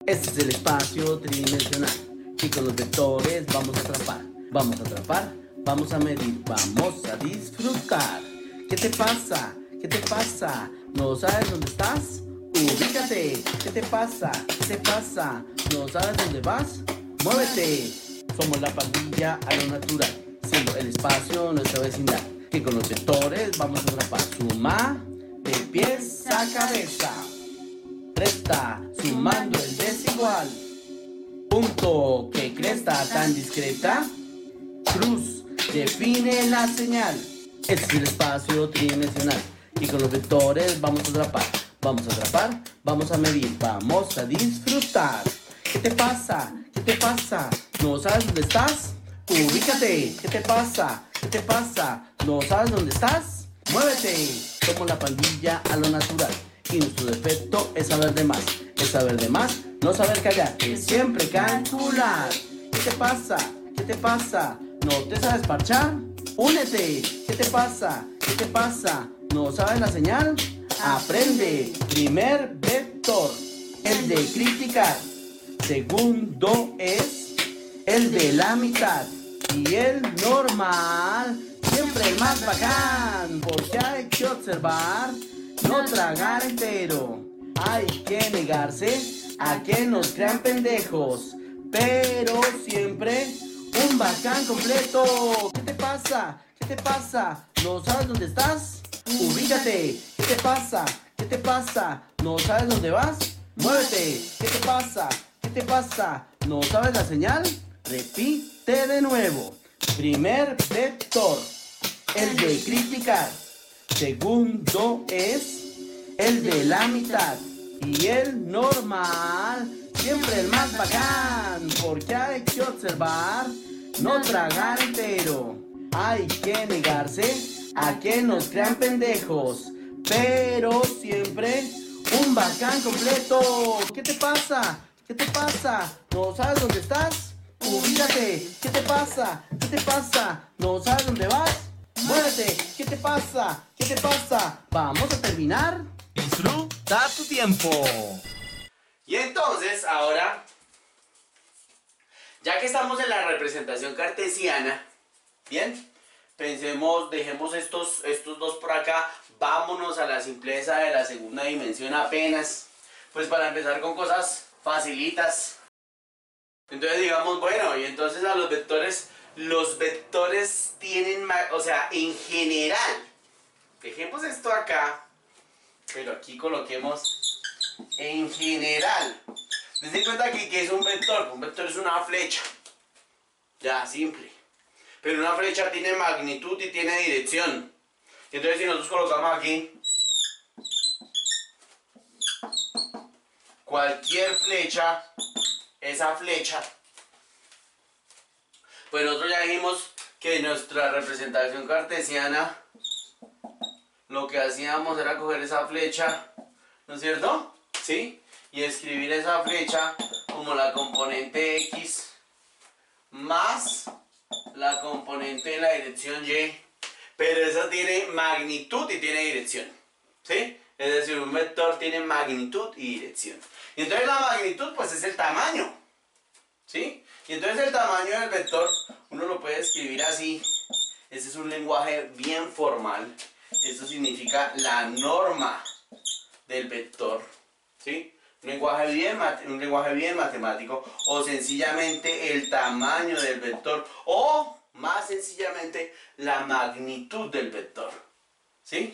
Este es el espacio tridimensional y con los vectores vamos a atrapar, vamos a medir, vamos a disfrutar. ¿Qué te pasa? ¿Qué te pasa? ¿No sabes dónde estás? Ubícate. ¿Qué te pasa? ¿Qué te pasa? ¿No sabes dónde vas? ¡Muévete! Somos la pandilla a lo natural, siendo el espacio nuestra vecindad, que con los vectores vamos a atrapar. Suma de pies a cabeza. Resta, sumando el desigual. Punto, que cresta tan discreta. Cruz, define la señal. Este es el espacio tridimensional y con los vectores vamos a atrapar, vamos a medir, vamos a disfrutar. ¿Qué te pasa? ¿Qué te pasa? ¿No sabes dónde estás? Ubícate. ¿Qué te pasa? ¿Qué te pasa? ¿No sabes dónde estás? ¡Muévete! Somos la pandilla a lo natural y nuestro defecto es saber de más. Es saber de más, no saber callar, es siempre calcular. ¿Qué te pasa? ¿Qué te pasa? ¿No te sabes parchar? ¡Únete! ¿Qué te pasa? ¿Qué te pasa? ¿No sabes la señal? Aprende. Primer vector, el de criticar. Segundo es el de la mitad. Y el normal, siempre el más bacán, porque hay que observar, no tragar entero. Hay que negarse a que nos crean pendejos, pero siempre un bacán completo. ¿Qué te pasa? ¿Qué te pasa? ¿No sabes dónde estás? Ubícate. ¿Qué te pasa? ¿Qué te pasa? ¿No sabes dónde vas? Muévete. ¿Qué te pasa? ¿Qué te pasa? ¿No sabes la señal? Repite de nuevo. Primer vector, el de criticar. Segundo es el de la mitad. Y el normal, siempre el más bacán, porque hay que observar, no tragar entero. Hay que negarse a que nos crean pendejos, pero siempre un bacán completo. ¿Qué te pasa? ¿Qué te pasa? ¿No sabes dónde estás? Ubícate. ¿Qué te pasa? ¿Qué te pasa? ¿No sabes dónde vas? Muévete. ¿Qué te pasa? ¿Qué te pasa? Vamos a terminar. Disfruta tu tiempo. Y entonces, ahora, ya que estamos en la representación cartesiana, bien, pensemos, dejemos estos dos por acá, vámonos a la simpleza de la segunda dimensión apenas, pues para empezar con cosas facilitas. Entonces digamos, bueno, y entonces a los vectores tienen, o sea, en general, dejemos esto acá, pero aquí coloquemos en general. Den cuenta que es un vector. Un vector es una flecha. Ya, simple. Pero una flecha tiene magnitud y tiene dirección. Entonces si nosotros colocamos aquí cualquier flecha, esa flecha, pues nosotros ya dijimos que nuestra representación cartesiana lo que hacíamos era coger esa flecha, ¿no es cierto? ¿Sí? Y escribir esa flecha como la componente X más la componente en la dirección Y, pero esa tiene magnitud y tiene dirección, ¿sí? Es decir, un vector tiene magnitud y dirección. Y entonces la magnitud pues es el tamaño, ¿sí? Y entonces el tamaño del vector uno lo puede escribir así. Ese es un lenguaje bien formal. Esto significa la norma del vector, ¿sí? Un lenguaje bien matemático, o sencillamente el tamaño del vector, o más sencillamente la magnitud del vector, ¿sí?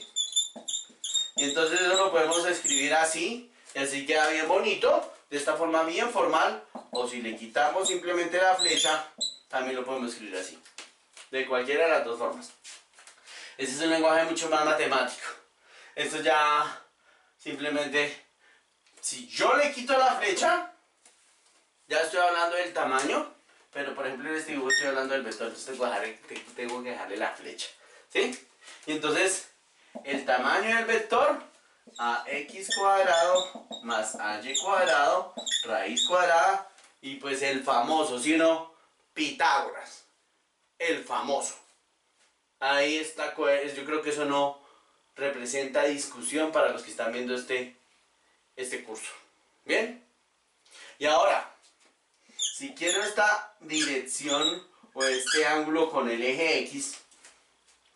Y entonces eso lo podemos escribir así, y así queda bien bonito, de esta forma bien formal, o si le quitamos simplemente la flecha, también lo podemos escribir así, de cualquiera de las dos formas. Este es un lenguaje mucho más matemático. Esto ya simplemente, si yo le quito la flecha, ya estoy hablando del tamaño, pero por ejemplo en este dibujo estoy hablando del vector, entonces tengo que dejarle la flecha, ¿sí? Y entonces el tamaño del vector, ax cuadrado más ay cuadrado, raíz cuadrada, y pues el famoso, ¿sí o no? Pitágoras, el famoso. Ahí está, yo creo que eso no representa discusión para los que están viendo este curso. ¿Bien? Y si quiero esta dirección o este ángulo con el eje X,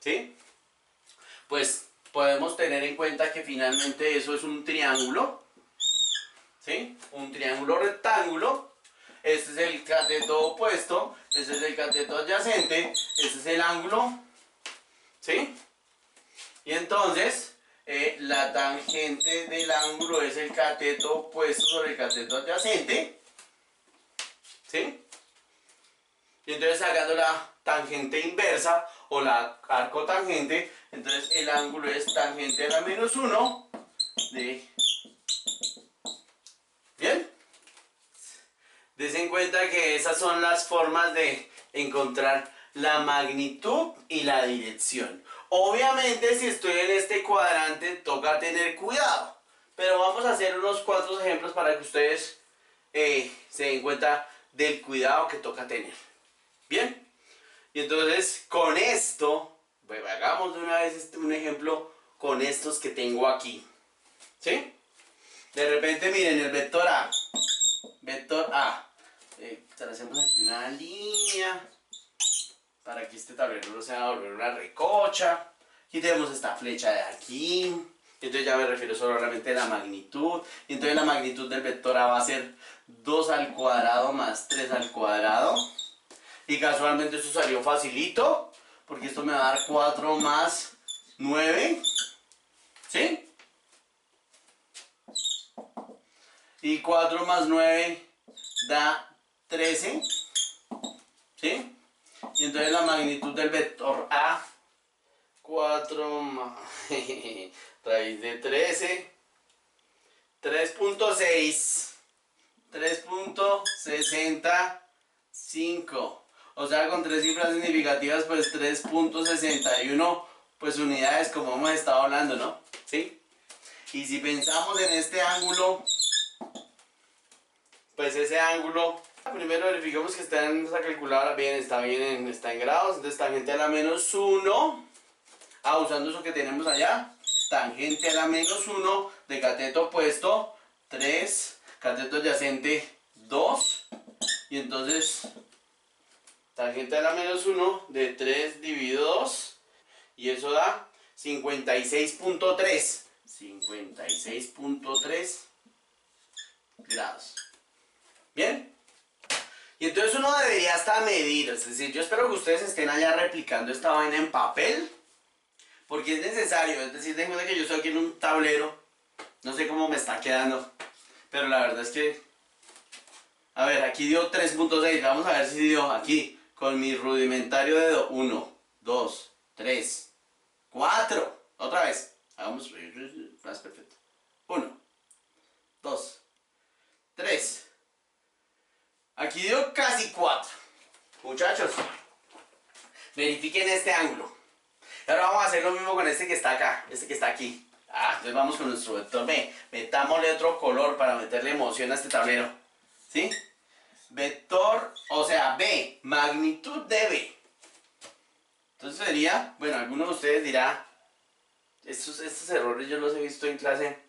¿sí? Pues podemos tener en cuenta que finalmente eso es un triángulo, ¿sí? Un triángulo rectángulo. Este es el cateto opuesto, este es el cateto adyacente, este es el ángulo, ¿sí? Y entonces la tangente del ángulo es el cateto opuesto sobre el cateto adyacente, ¿sí? Y entonces sacando la tangente inversa o la arcotangente, entonces el ángulo es tangente a la -1 de... ¿Bien? Desen en cuenta que esas son las formas de encontrar la magnitud y la dirección. Obviamente si estoy en este cuadrante toca tener cuidado, pero vamos a hacer unos cuantos ejemplos para que ustedes se den cuenta del cuidado que toca tener. Bien, y entonces con esto, pues hagamos de una vez un ejemplo con estos que tengo aquí, ¿sí? De repente miren el vector A, hacemos aquí una línea para que este tablero no se va a volver una recocha. Aquí tenemos esta flecha de aquí, entonces ya me refiero solamente a la magnitud, y entonces la magnitud del vector A va a ser 2 al cuadrado más 3 al cuadrado. Y casualmente esto salió facilito, porque esto me va a dar 4 más 9, ¿sí? Y 4 más 9 da 13, ¿sí? Y entonces la magnitud del vector A, 4 más raíz de 13, 3.6, 3.65. O sea, con 3 cifras significativas, pues 3.61 pues unidades, como hemos estado hablando, ¿no? ¿Sí? Y si pensamos en este ángulo, pues ese ángulo, primero verificamos que está en esta calculadora, bien, está en grados, entonces tangente a la -1, usando eso que tenemos allá, tangente a la -1 de cateto opuesto, 3, cateto adyacente, 2, y entonces... tangente a la -1 de 3 dividido 2, y eso da 56.3. 56.3 grados. ¿Bien? Y entonces uno debería hasta medir, es decir, yo espero que ustedes estén allá replicando esta vaina en papel, porque es necesario, es decir, ten en cuenta que yo estoy aquí en un tablero, no sé cómo me está quedando, pero la verdad es que, a ver, aquí dio 3.6, vamos a ver si dio aquí. Con mi rudimentario dedo, 1, 2, 3, 4. Otra vez. Hagamos más perfecto. 1, 2, 3. Aquí dio casi 4. Muchachos, verifiquen este ángulo. Ahora vamos a hacer lo mismo con este que está acá, este que está aquí. Entonces vamos con nuestro vector B. Metámosle otro color para meterle emoción a este tablero. ¿Sí? Vector, o sea, B, magnitud de B. Entonces sería, bueno, alguno de ustedes dirá, estos errores yo los he visto en clase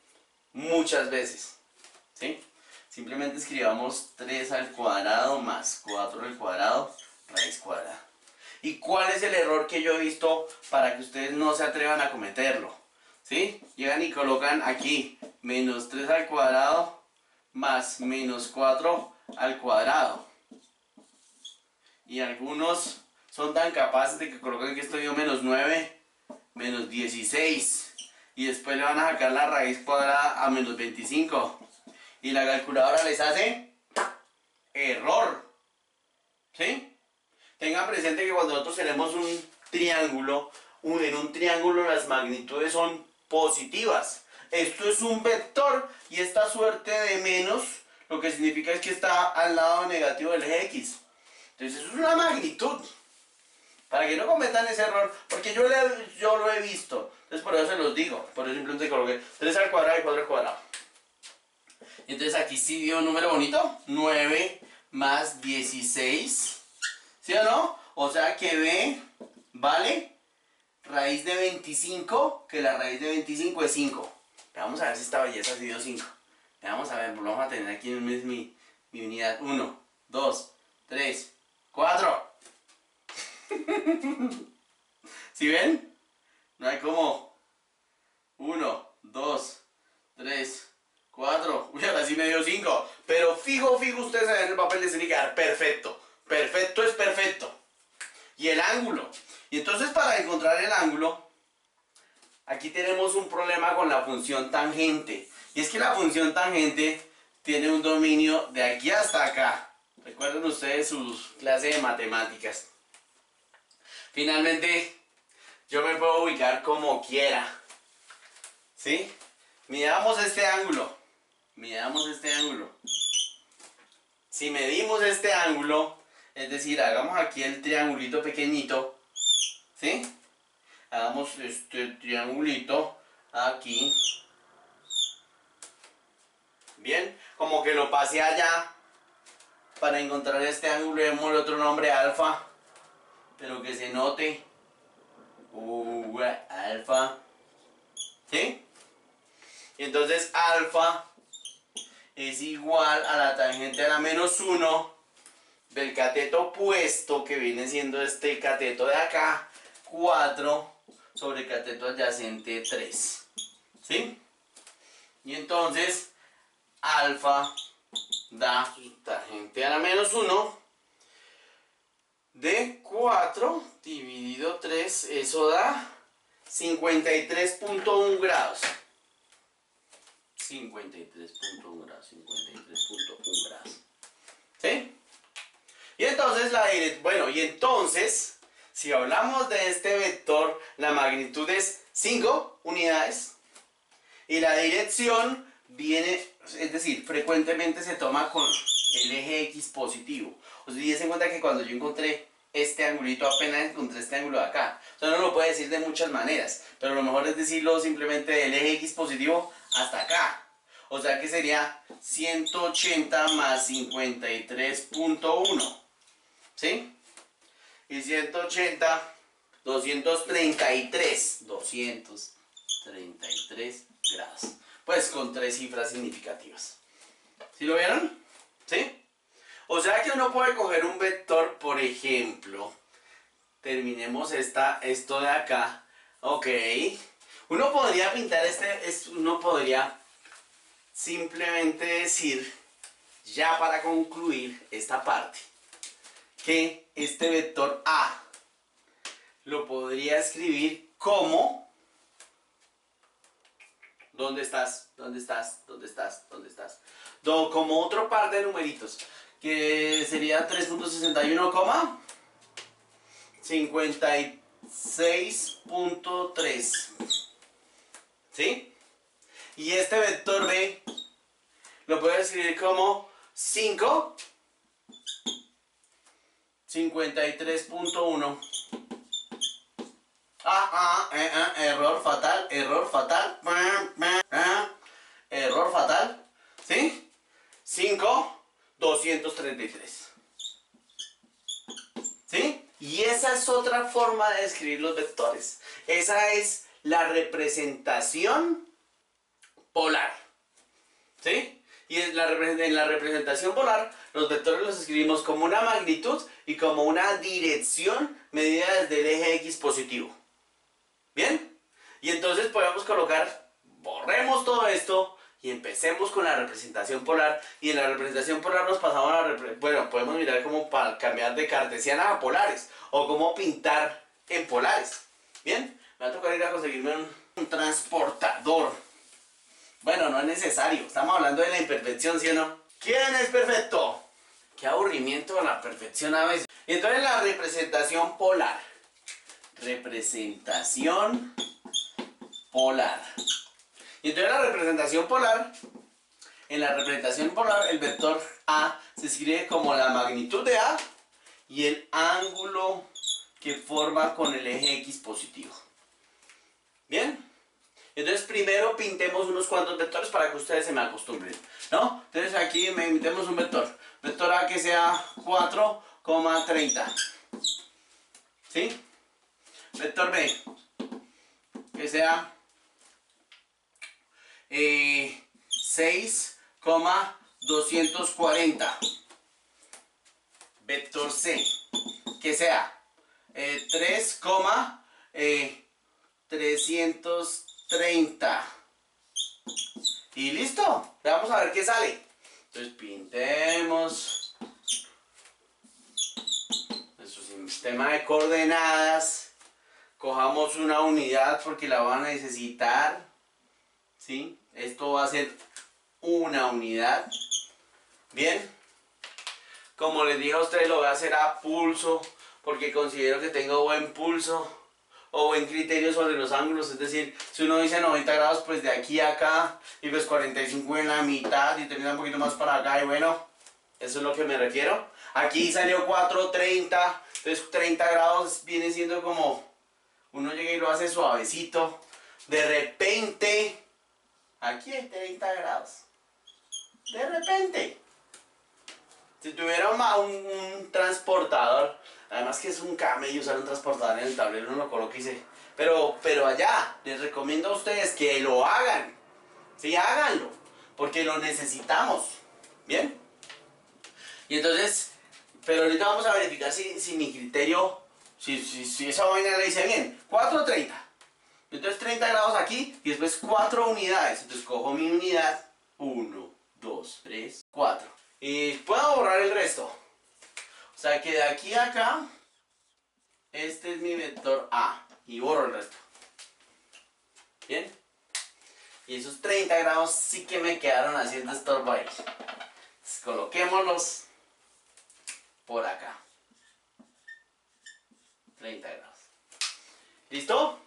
muchas veces, ¿sí? Simplemente escribamos 3 al cuadrado más 4 al cuadrado, raíz cuadrada. ¿Y cuál es el error que yo he visto para que ustedes no se atrevan a cometerlo? ¿Sí? Llegan y colocan aquí, menos 3 al cuadrado más menos 4 al cuadrado, y algunos son tan capaces de que colocan que esto dio menos 9, menos 16, y después le van a sacar la raíz cuadrada a menos 25, y la calculadora les hace error, ¿sí? Tengan presente que cuando nosotros tenemos un triángulo, en un triángulo las magnitudes son positivas. Esto es un vector y esta suerte de menos lo que significa es que está al lado negativo del eje X. Entonces eso es una magnitud. Para que no cometan ese error, porque yo lo he visto. Entonces por eso se los digo. Por eso simplemente coloqué 3 al cuadrado y 4 al cuadrado. Entonces aquí sí dio un número bonito. 9 más 16. ¿Sí o no? O sea que B vale raíz de 25, que la raíz de 25 es 5. Vamos a ver si esta belleza sí dio 5. Vamos a ver, vamos a tener aquí en mi unidad 1, 2, 3, 4. ¿Sí ven? No hay como 1, 2, 3, 4. Uy, ahora sí me dio 5. Pero fijo, ustedes en el papel les tiene que dar perfecto. Perfecto es perfecto. Y el ángulo. Y entonces para encontrar el ángulo, aquí tenemos un problema con la función tangente. Y es que la función tangente tiene un dominio de aquí hasta acá. Recuerden ustedes sus clases de matemáticas. Finalmente, yo me puedo ubicar como quiera. ¿Sí? Midamos este ángulo. Midamos este ángulo. Si medimos este ángulo, es decir, hagamos aquí el triangulito pequeñito. ¿Sí? Hagamos este triangulito aquí. Bien, como que lo pase allá. Para encontrar este ángulo, demos otro nombre, alfa. Pero que se note. Alfa. ¿Sí? Y entonces alfa es igual a la tangente a la menos 1 del cateto opuesto, que viene siendo este cateto de acá, 4 sobre cateto adyacente 3. ¿Sí? Y entonces alfa da tangente a la menos 1 de 4 dividido 3, eso da 53.1 grados. 53.1 grados, 53.1 grados. ¿Sí? Y entonces si hablamos de este vector, la magnitud es 5 unidades y la dirección viene, es decir, frecuentemente se toma con el eje X positivo. O sea, dense en cuenta que cuando yo encontré este angulito, apenas encontré este ángulo de acá. O sea, uno lo puede decir de muchas maneras, pero lo mejor es decirlo simplemente del eje X positivo hasta acá. O sea que sería 180 más 53.1. ¿Sí? Y 180, 233 grados. Pues con 3 cifras significativas. ¿Sí lo vieron? ¿Sí? O sea que uno puede coger un vector, por ejemplo. Terminemos esto de acá. Ok. Uno podría pintar uno podría simplemente decir, ya para concluir esta parte, que este vector A lo podría escribir como... ¿Dónde estás? ¿Dónde estás? ¿Dónde estás? ¿Dónde estás? Como otro par de numeritos, que sería 3.61, 56.3. ¿Sí? Y este vector B lo puedo escribir como 5, 53.1. Error fatal, error fatal, error fatal. ¿Sí? 5, 233. ¿Sí? Y esa es otra forma de escribir los vectores. Esa es la representación polar. ¿Sí? Y en la representación polar, los vectores los escribimos como una magnitud y como una dirección medida desde el eje X positivo. ¿Bien? Y entonces podemos borremos todo esto y empecemos con la representación polar. Y en la representación polar nos pasamos a podemos mirar cómo cambiar de cartesianas a polares o cómo pintar en polares. ¿Bien? Me va a tocar ir a conseguirme un transportador. Bueno, no es necesario. Estamos hablando de la imperfección, ¿sí o no? ¿Quién es perfecto? Qué aburrimiento con la perfección a veces. Y entonces la representación polar. Representación polar. Y entonces la representación polar, en la representación polar el vector A se escribe como la magnitud de A y el ángulo que forma con el eje X positivo. ¿Bien? Entonces primero pintemos unos cuantos vectores para que ustedes se me acostumbren, ¿no? Entonces aquí pintemos un vector. Vector A que sea 4,30. ¿Sí? Vector B que sea 6,240. vector C, que sea 3,330. Y listo, vamos a ver qué sale. Entonces pintemos nuestro sistema de coordenadas, cojamos una unidad porque la van a necesitar, ¿sí? Esto va a ser una unidad. Bien, como les dije a ustedes, lo voy a hacer a pulso porque considero que tengo buen pulso o buen criterio sobre los ángulos. Es decir, si uno dice 90 grados, pues de aquí a acá, y pues 45 en la mitad y termina un poquito más para acá, y bueno, eso es lo que me refiero. Aquí salió 430, entonces 30 grados viene siendo como uno llega y lo hace suavecito. De repente, aquí hay 30 grados. De repente. Si tuviera un transportador, además que es un camello usar un transportador en el tablero, uno lo coloca y se... Pero allá, les recomiendo a ustedes que lo hagan. Sí, háganlo, porque lo necesitamos. ¿Bien? Y entonces, pero ahorita vamos a verificar si mi criterio, si esa vaina la hice bien. 4.30. Entonces 30 grados aquí y después 4 unidades. Entonces cojo mi unidad. 1, 2, 3, 4. Y puedo borrar el resto. O sea que de aquí a acá, este es mi vector A. Y borro el resto. ¿Bien? Y esos 30 grados sí que me quedaron haciendo estorbo ahí. Entonces, coloquémoslos por acá. 30 grados. ¿Listo?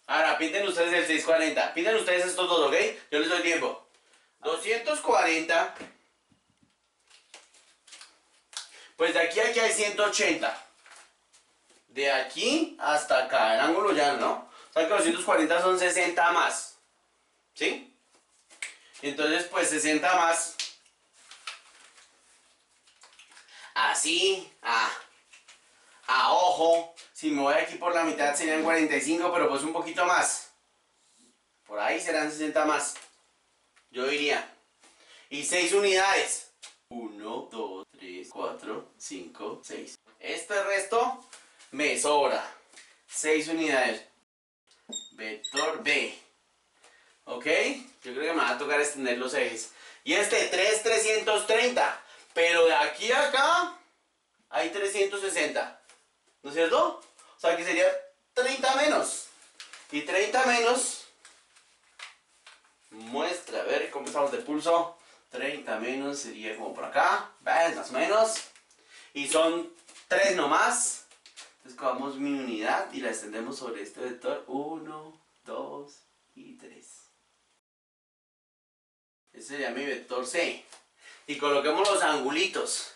Ahora pinten ustedes el 640. Pinten ustedes estos dos, ¿ok? Yo les doy tiempo. 240. Pues de aquí a aquí hay 180. De aquí hasta acá, el ángulo llano, ¿no? O sea que los 140 son 60 más. ¿Sí? Entonces, pues 60 más. Así, a ojo. Si me voy aquí por la mitad serían 45, pero pues un poquito más. Por ahí serán 60 más. Yo diría. Y 6 unidades. 1, 2, 3, 4, 5, 6. Este resto me sobra. 6 unidades. Vector B. ¿Ok? Yo creo que me va a tocar extender los ejes. Y este 330. Pero de aquí a acá hay 360. ¿No es cierto? O sea que sería 30 menos. Y 30 menos muestra, a ver cómo estamos de pulso. 30 menos sería como por acá. ¿Ves? Más o menos. Y son 3 nomás. Entonces cogemos mi unidad y la extendemos sobre este vector. 1, 2 y 3. Ese sería mi vector C. Y coloquemos los angulitos.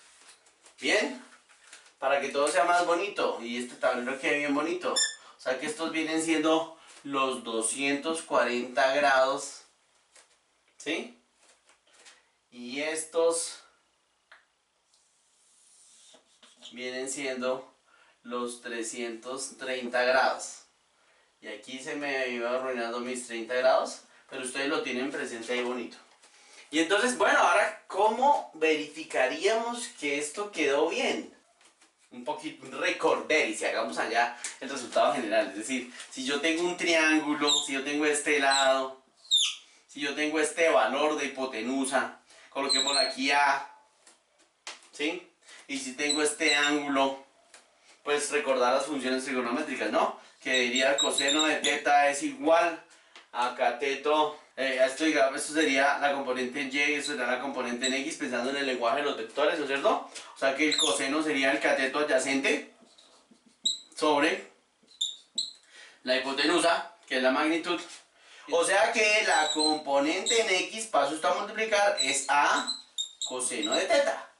¿Bien? Para que todo sea más bonito. Y este tablero quede bien bonito. O sea que estos vienen siendo los 240 grados. ¿Sí? Y estos vienen siendo los 330 grados. Y aquí se me iba arruinando mis 30 grados, pero ustedes lo tienen presente ahí bonito. Y entonces, bueno, ahora, ¿cómo verificaríamos que esto quedó bien? Un poquito, un recorder, y si hagamos allá el resultado general. Es decir, si yo tengo un triángulo, si yo tengo este lado, si yo tengo este valor de hipotenusa, coloquémoslo aquí A, ¿sí? Y si tengo este ángulo, pues recordar las funciones trigonométricas, ¿no? Que diría coseno de teta es igual a cateto. Esto sería la componente en Y, esto sería la componente en X, pensando en el lenguaje de los vectores, ¿no es cierto? O sea que el coseno sería el cateto adyacente sobre la hipotenusa, que es la magnitud. O sea que la componente en X, paso esto a multiplicar, es A coseno de teta.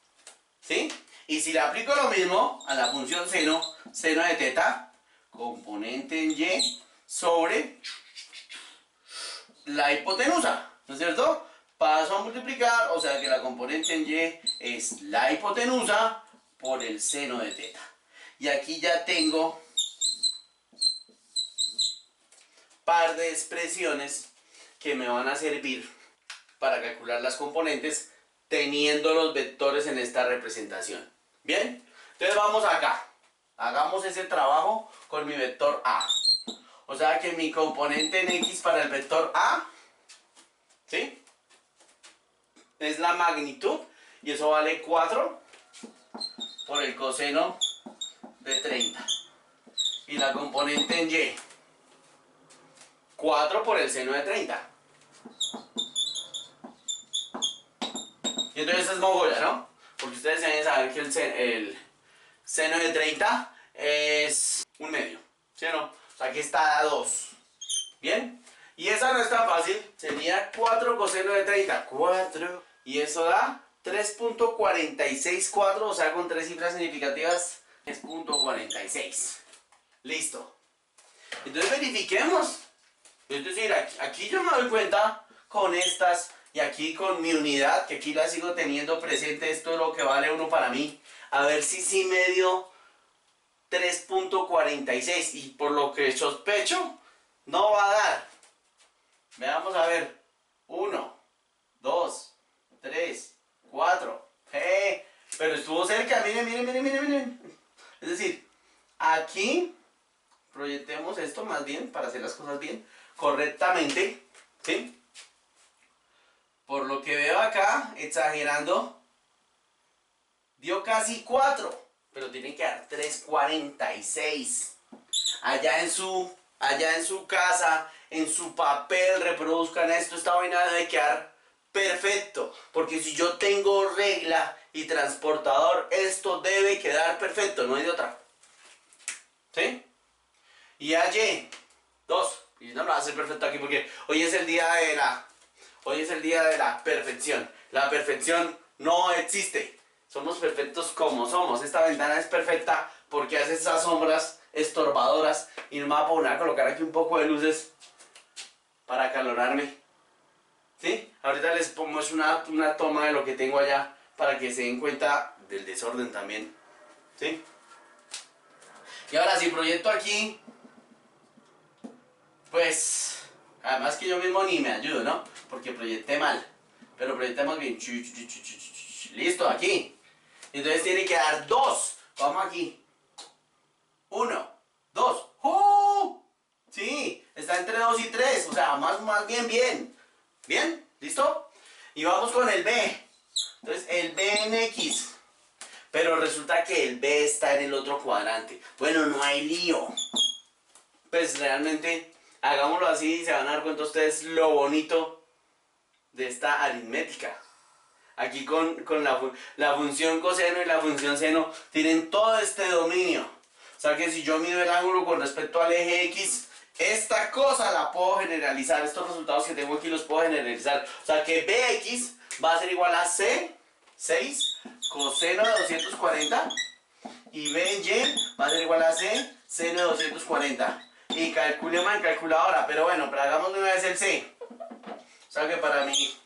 ¿Sí? Y si le aplico lo mismo a la función seno de teta, componente en Y sobre la hipotenusa, ¿no es cierto? Paso a multiplicar, o sea que la componente en Y es la hipotenusa por el seno de teta. Y aquí ya tengo par de expresiones que me van a servir para calcular las componentes teniendo los vectores en esta representación. Bien, entonces vamos acá. Hagamos ese trabajo con mi vector A. O sea que mi componente en X para el vector A, ¿sí?, es la magnitud, y eso vale 4 por el coseno de 30. Y la componente en Y, 4 por el seno de 30. Y entonces eso es mogolla, ¿no? Porque ustedes deben saber que el seno de 30 es un medio, ¿sí o no? O sea que está a 2. ¿Bien? Y esa no es tan fácil. Sería 4 coseno de 30. 4. Y eso da 3.464, o sea, con 3 cifras significativas, 3.46. Listo. Entonces verifiquemos. Es decir, aquí yo me doy cuenta con estas, y aquí con mi unidad, que aquí la sigo teniendo presente. Esto es lo que vale 1 para mí. A ver si sí me dio 3.46. Y por lo que sospecho, no va a dar. Veamos a ver. 1, 2, 3, 4. Pero estuvo cerca. Miren, miren, miren, miren, miren. Es decir, aquí proyectemos esto más bien, para hacer las cosas bien, correctamente, ¿sí? Por lo que veo acá, exagerando, dio casi 4, pero tiene que dar 3.46. Allá en su casa, en su papel, reproduzcan esto. Esta vaina debe quedar perfecto, porque si yo tengo regla y transportador, esto debe quedar perfecto, no hay de otra. ¿Sí? Y allí, 2. Y no lo va a hacer perfecto aquí porque hoy es el día de la perfección. La perfección no existe. Somos perfectos como somos. Esta ventana es perfecta porque hace esas sombras estorbadoras. Y no me voy a poner a colocar aquí un poco de luces para acalorarme. ¿Sí? Ahorita les pongo una toma de lo que tengo allá para que se den cuenta del desorden también. ¿Sí? Y ahora si proyecto aquí, pues, además que yo mismo ni me ayudo, ¿no? Porque proyecté mal. Pero proyectamos bien. Listo, aquí. Entonces tiene que dar 2. Vamos aquí. 1, 2. Sí, está entre 2 y 3. O sea, más bien, bien. ¿Bien? ¿Listo? Y vamos con el B. Entonces, el B en X. Pero resulta que el B está en el otro cuadrante. Bueno, no hay lío. Pues realmente, hagámoslo así y se van a dar cuenta ustedes lo bonito de esta aritmética. Aquí con la función coseno y la función seno tienen todo este dominio. O sea que si yo mido el ángulo con respecto al eje X, esta cosa la puedo generalizar. Estos resultados que tengo aquí los puedo generalizar. O sea que BX va a ser igual a C, 6, coseno de 240. Y BY va a ser igual a C, seno de 240. Y calculemos en calculadora. Pero bueno, pero hagamos de una vez el C. O sea que para mi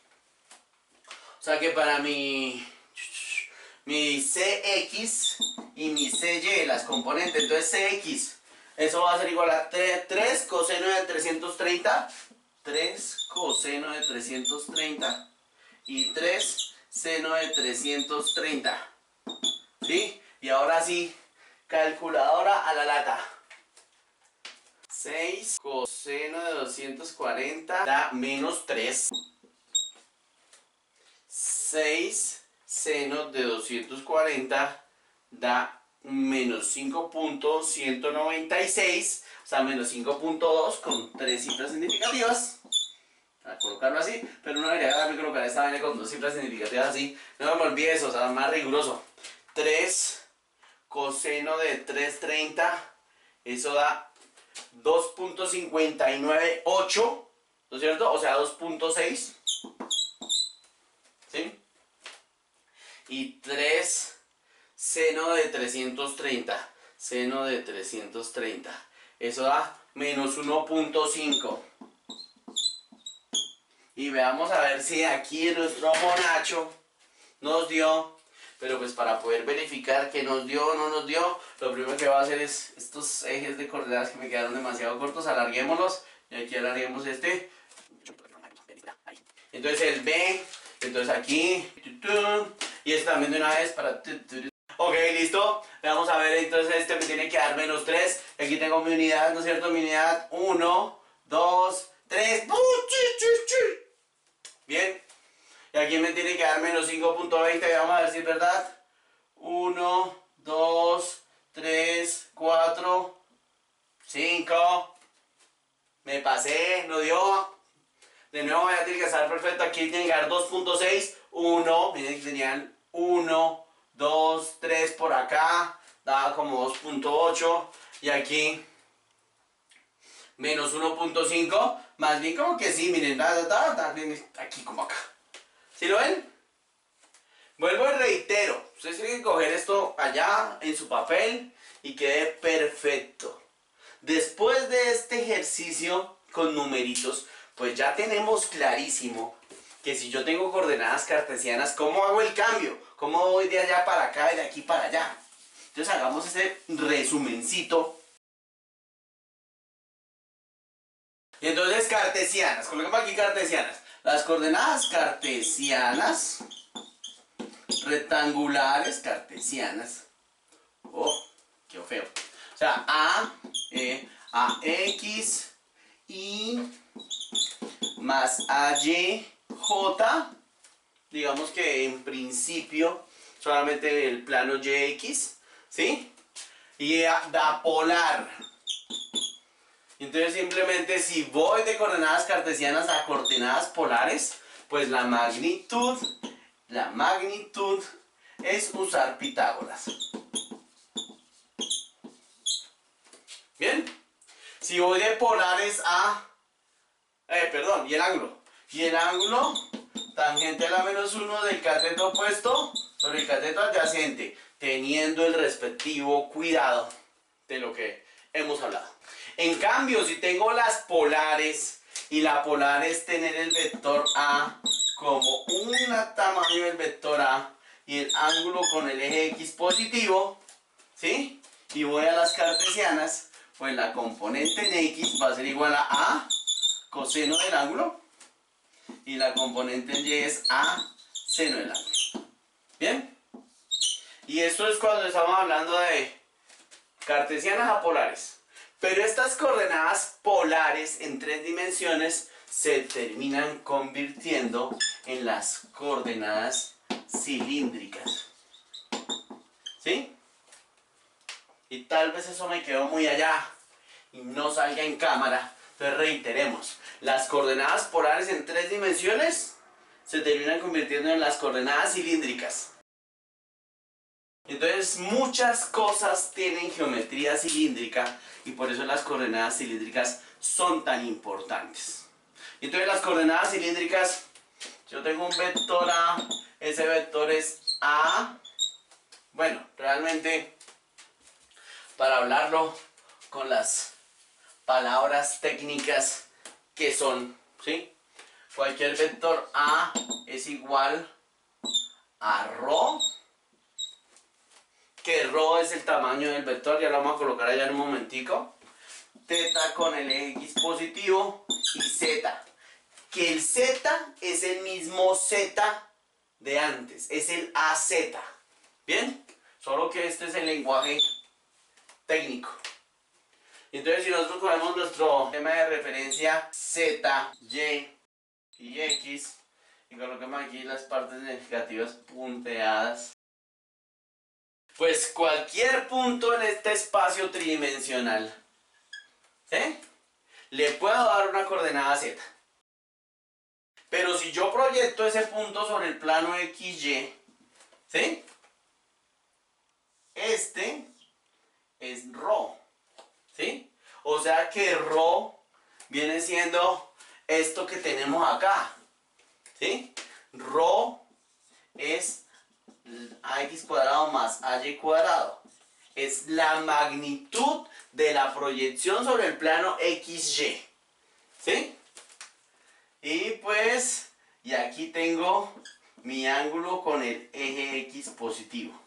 CX y mi CY, las componentes, entonces CX, eso va a ser igual a 3 coseno de 330, 3 coseno de 330 y 3 seno de 330. ¿Sí? Y ahora sí, calculadora a la lata. 6 coseno de 240 da menos 3. 6 seno de 240 da menos 5.196, o sea, menos 5.2 con 3 cifras significativas. A colocarlo así, pero no debería darme colocar esta vaina con 2 cifras significativas así. No me olvide eso, o sea, más riguroso. 3 coseno de 330, eso da 2.598, ¿no es cierto? O sea, 2.6. ¿Sí? Y 3 seno de 330. Seno de 330. Eso da menos 1.5. Y veamos a ver si aquí nuestro monacho nos dio. Pero pues para poder verificar que nos dio o no nos dio, lo primero que voy a hacer es estos ejes de coordenadas que me quedaron demasiado cortos, alarguémoslos. Y aquí alarguemos este. Entonces el B Entonces aquí, y esto también de una vez para... Ok, listo. Vamos a ver, entonces este me tiene que dar -3. Aquí tengo mi unidad, ¿no es cierto? Mi unidad 1, 2, 3. Bien. Y aquí me tiene que dar -5.20. Vamos a ver si es verdad. 1, 2, 3, 4, 5. Me pasé, no dio. De nuevo voy a tener que estar perfecto. Aquí tiene que dar 2.6. 1, miren que tenían 1, 2, 3 por acá. Daba como 2.8. Y aquí -1.5. Más bien como que sí, miren. Aquí como acá. ¿Sí lo ven? Vuelvo y reitero. Ustedes tienen que coger esto allá en su papel y quede perfecto. Después de este ejercicio con numeritos, pues ya tenemos clarísimo que si yo tengo coordenadas cartesianas, ¿cómo hago el cambio? ¿Cómo voy de allá para acá y de aquí para allá? Entonces hagamos ese resumencito. Y entonces cartesianas, coloquemos aquí cartesianas. Las coordenadas cartesianas, rectangulares cartesianas. Oh, qué feo. O sea, AX, Y más AY, J, digamos que en principio solamente el plano YX, ¿sí? Y da polar. Entonces simplemente si voy de coordenadas cartesianas a coordenadas polares, pues la magnitud es usar Pitágoras. ¿Bien? Si voy de polares a... y el ángulo. Y el ángulo tangente a la -1 del cateto opuesto sobre el cateto adyacente, teniendo el respectivo cuidado de lo que hemos hablado. En cambio, si tengo las polares, y la polar es tener el vector A como un tamaño del vector A, y el ángulo con el eje X positivo, ¿sí? Y voy a las cartesianas, pues la componente en X va a ser igual a coseno del ángulo, y la componente en Y es A seno del ángulo. ¿Bien? Y esto es cuando estamos hablando de cartesianas a polares. Pero estas coordenadas polares en 3 dimensiones se terminan convirtiendo en las coordenadas cilíndricas. ¿Sí? Y tal vez eso me quedó muy allá y no salga en cámara. Entonces reiteremos, las coordenadas polares en 3 dimensiones se terminan convirtiendo en las coordenadas cilíndricas. Entonces muchas cosas tienen geometría cilíndrica y por eso las coordenadas cilíndricas son tan importantes. Entonces las coordenadas cilíndricas, yo tengo un vector A, ese vector es A. Bueno, realmente para hablarlo con las palabras técnicas que son, ¿sí? Cualquier vector A es igual a ρ, que ρ es el tamaño del vector, ya lo vamos a colocar allá en un momentico. Teta con el eje X positivo y Z, que el Z es el mismo Z de antes, es el AZ. ¿Bien? Solo que este es el lenguaje técnico. Entonces si nosotros cogemos nuestro tema de referencia Z, Y y X y colocamos aquí las partes negativas punteadas, pues cualquier punto en este espacio tridimensional, ¿sí?, le puedo dar una coordenada Z. Pero si yo proyecto ese punto sobre el plano XY, ¿sí?, este es ρ, ¿sí? O sea que ρ viene siendo esto que tenemos acá, ¿sí? ρ es ax cuadrado más ay cuadrado. Es la magnitud de la proyección sobre el plano XY, ¿sí? Y pues, y aquí tengo mi ángulo con el eje X positivo.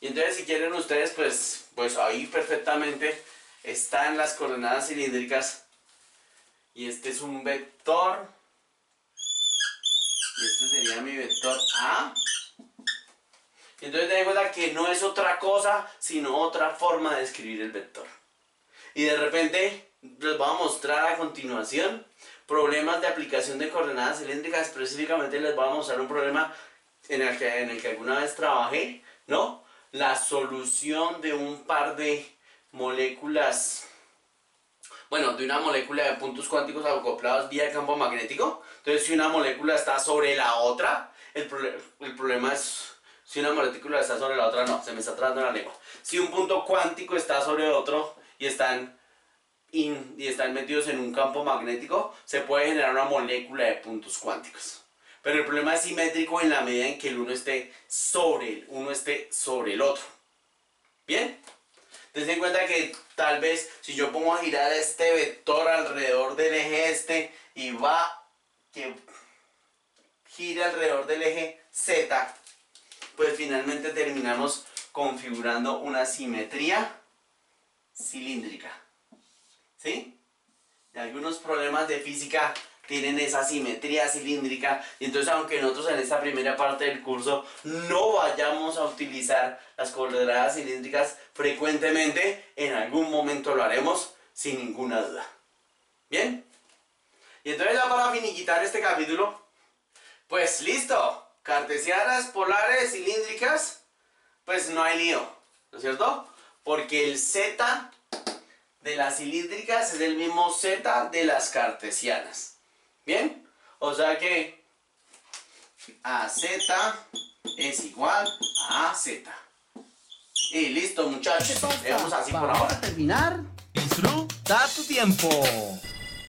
Y entonces si quieren ustedes, pues ahí perfectamente están las coordenadas cilíndricas. Y este es un vector Y este sería mi vector A. Entonces ten en cuenta que no es otra cosa, sino otra forma de escribir el vector. Y de repente les voy a mostrar a continuación problemas de aplicación de coordenadas cilíndricas. Específicamente les voy a mostrar un problema en el que alguna vez trabajé, ¿no? La solución de un par de moléculas, bueno, de una molécula de puntos cuánticos acoplados vía campo magnético. Entonces, si una molécula está sobre la otra, el problema es si una molécula está sobre la otra, no, se me está trabando la lengua. Si un punto cuántico está sobre otro y están metidos en un campo magnético, se puede generar una molécula de puntos cuánticos. Pero el problema es simétrico en la medida en que el uno esté sobre el otro. ¿Bien? Ten en cuenta que tal vez si yo pongo a girar este vector alrededor del eje este y que gire alrededor del eje Z, pues finalmente terminamos configurando una simetría cilíndrica. ¿Sí? Y algunos problemas de física tienen esa simetría cilíndrica, y entonces aunque nosotros en esta primera parte del curso no vayamos a utilizar las coordenadas cilíndricas frecuentemente, en algún momento lo haremos sin ninguna duda. ¿Bien? Y entonces ya para finiquitar este capítulo, pues listo, cartesianas, polares, cilíndricas, pues no hay lío, ¿no es cierto? Porque el Z de las cilíndricas es el mismo Z de las cartesianas. ¿Bien? O sea que AZ es igual a AZ. Y listo, muchachos. Dejamos así por ahora. Para terminar, disfruta tu tiempo.